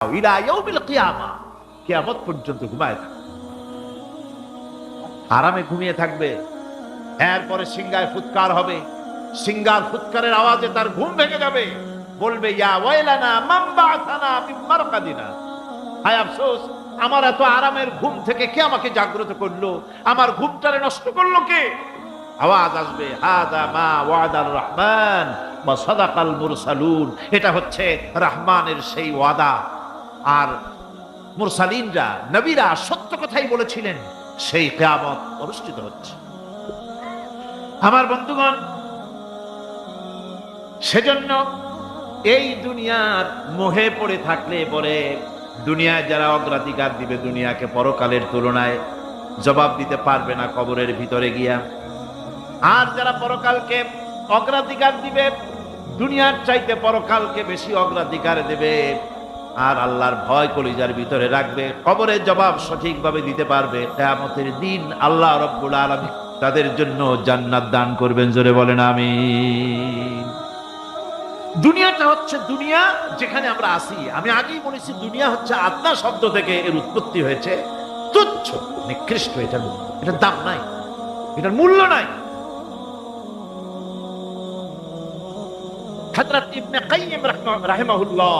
ইলা ইয়াউমিল কিয়ামা, কিয়ামত পর্যন্ত ঘুমায় থাকবে, আরামে ঘুমিয়ে থাকবে। এরপরে সিংহায় ফুৎকার হবে, সিংহার ফুৎকারের আওয়াজে তার ঘুম ভেঙে যাবে, বলবে ইয়া ওয়াইলানা মান বা'আসানা মিন মারকাদিনা, হায় আফসোস, আমার এত আরামের ঘুম থেকে কে আমাকে জাগ্রত করলো, আমার ঘুমটারে নষ্ট করলো কে? আওয়াজ আসবে, হাযা মা ওয়াদার রহমান ওয়া সাদাকাল মুরসালুন, এটা হচ্ছে রহমানের সেই ওয়াদা, আর মুরসালিনরা নবীরা সত্য কথাই বলেছিলেন, সেই কিয়ামত অনুষ্ঠিত হচ্ছে। আমার বন্ধুগণ, সেজন্য এই দুনিয়ার মোহে পড়ে থাকলে পরে দুনিয়ায় যারা অগ্রাধিকার দিবে দুনিয়াকে পরকালের তুলনায়, জবাব দিতে পারবে না কবরের ভিতরে গিয়া। আর যারা পরকালকে অগ্রাধিকার দিবে, দুনিয়ার চাইতে পরকালকে বেশি অগ্রাধিকার দেবে, আর আল্লাহর ভয় কলিজার ভিতরে রাখবে, কবরের জবাব সঠিকভাবে দিতে পারবে, কিয়ামতের দিন আল্লাহ রাব্বুল আলামিন তাদের জন্য জান্নাত দান করবেন। জোরে বলেন আমিন। দুনিয়াটা হচ্ছে দুনিয়া যেখানে আমরা আছি। আমি আগেই বলেছি, দুনিয়া হচ্ছে আদনা শব্দ থেকে এর উৎপত্তি হয়েছে, তুচ্ছ, নিকৃষ্ট, এটার দাম নাই, এটার মূল্য নাই। হযরত ইবনে কাইয়িম রাহিমাহুল্লাহ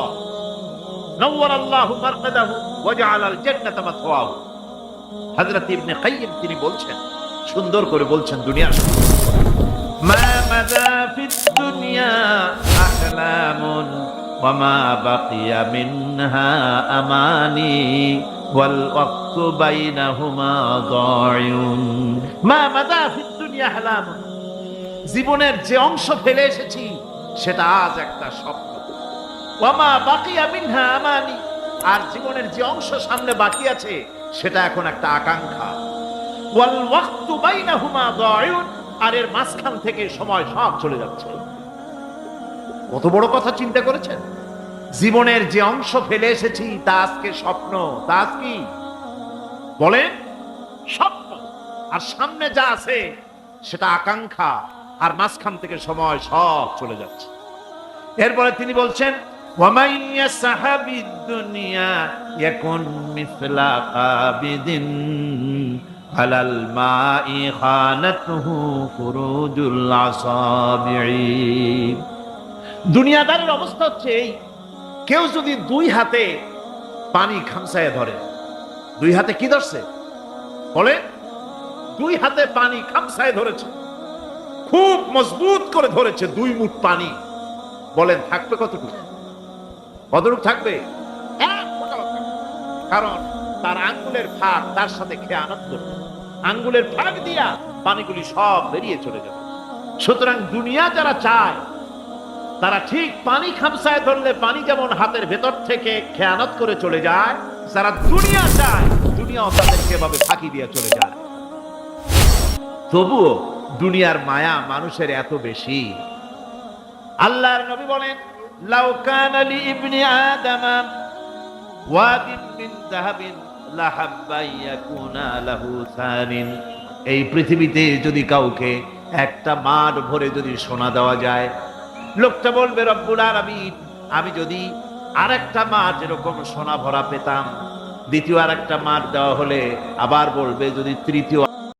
নওয়ারাল্লাহু মারকাদাহু ওয়া জাআলাল জান্নাতা মাথওয়াহু, হযরত ইবনে কাইয়িম তিনি বলছেন, সুন্দর করে বলছেন, দুনিয়া মা মাযা ফিদ দুনিয়া আহলামুন ওয়া মা বাকিয়া মিনহা আমানি ওয়াল ওয়াক্তু বাইনাহুমা দায়ুন। মা মাযা ফিদ দুনিয়া আহলামুন, জীবনের যে অংশ ফেলে এসেছি সেটা আজ একটা স্বপ্ন। ওয়া মা বাকিয়া মিনহা আমানি, আর জীবনের যে অংশ সামনে বাকি আছে সেটা এখন একটা আকাঙ্ক্ষা। ওয়াল ওয়াক্তু বাইনাহুমা দায়ুন, আর এর মাঝখান থেকে সময় সব চলে যাচ্ছে। কত বড় কথা চিন্তা করেছেন? জীবনের যে অংশ ফেলে এসেছি তা আজকে স্বপ্ন, তা আজ কি বলেন? স্বপ্ন। আর সামনে যা আছে সেটা আকাঙ্ক্ষা, আর মাঝখান থেকে সময় সব চলে যাচ্ছে। এরপরে তিনি বলছেন, ওয়ামাই ইয়াসহাবিদ দুনিয়া ইয়াকুন মিসলা কাবিদিন আলাল মাই খানাতুহু ফুরুজুল আসাবিঈ। দুনিয়াদারের অবস্থা হচ্ছে এই, কেউ যদি দুই হাতে পানি খামসায় ধরে, দুই হাতে কি ধরছে বলে? দুই হাতে পানি খামসায় ধরেছে, খুব মজবুত করে ধরেছে, দুই মুঠ পানি, বলেন থাকবে কতটুকু? কতটুকু থাকবে? কারণ তার আঙ্গুলের ফাঁক তার সাথে খেয়ানত করবে, আঙ্গুলের ফাঁক দিয়া পানিগুলি সব বেরিয়ে চলে যাবে। সুতরাং দুনিয়া যারা চায় তারা ঠিক পানি খামসায় ধরলে পানি যেমন হাতের ভেতর থেকে খেয়ানত করে চলে যায়, যারা দুনিয়া চায় দুনিয়াও তাদেরকে এভাবে ফাঁকি দিয়ে চলে যায়। তবুও দুনিয়ার মায়া মানুষের এত বেশি। আল্লাহর নবী বলেন, লাউ কানা লি ইবনি আদামা ওয়াদিন মিন যাহাবিন লাহাব্বা ইয়াকুনা লাহু সানিন, এই পৃথিবীতে যদি কাউকে একটা মাঠ ভরে যদি সোনা দেওয়া যায়, লোকটা বলবে, রব্বুল আলামিন, আমি যদি আরেকটা মাঠ এরকম সোনা ভরা পেতাম। দ্বিতীয় আরেকটা মাঠ দেওয়া হলে আবার বলবে, যদি তৃতীয়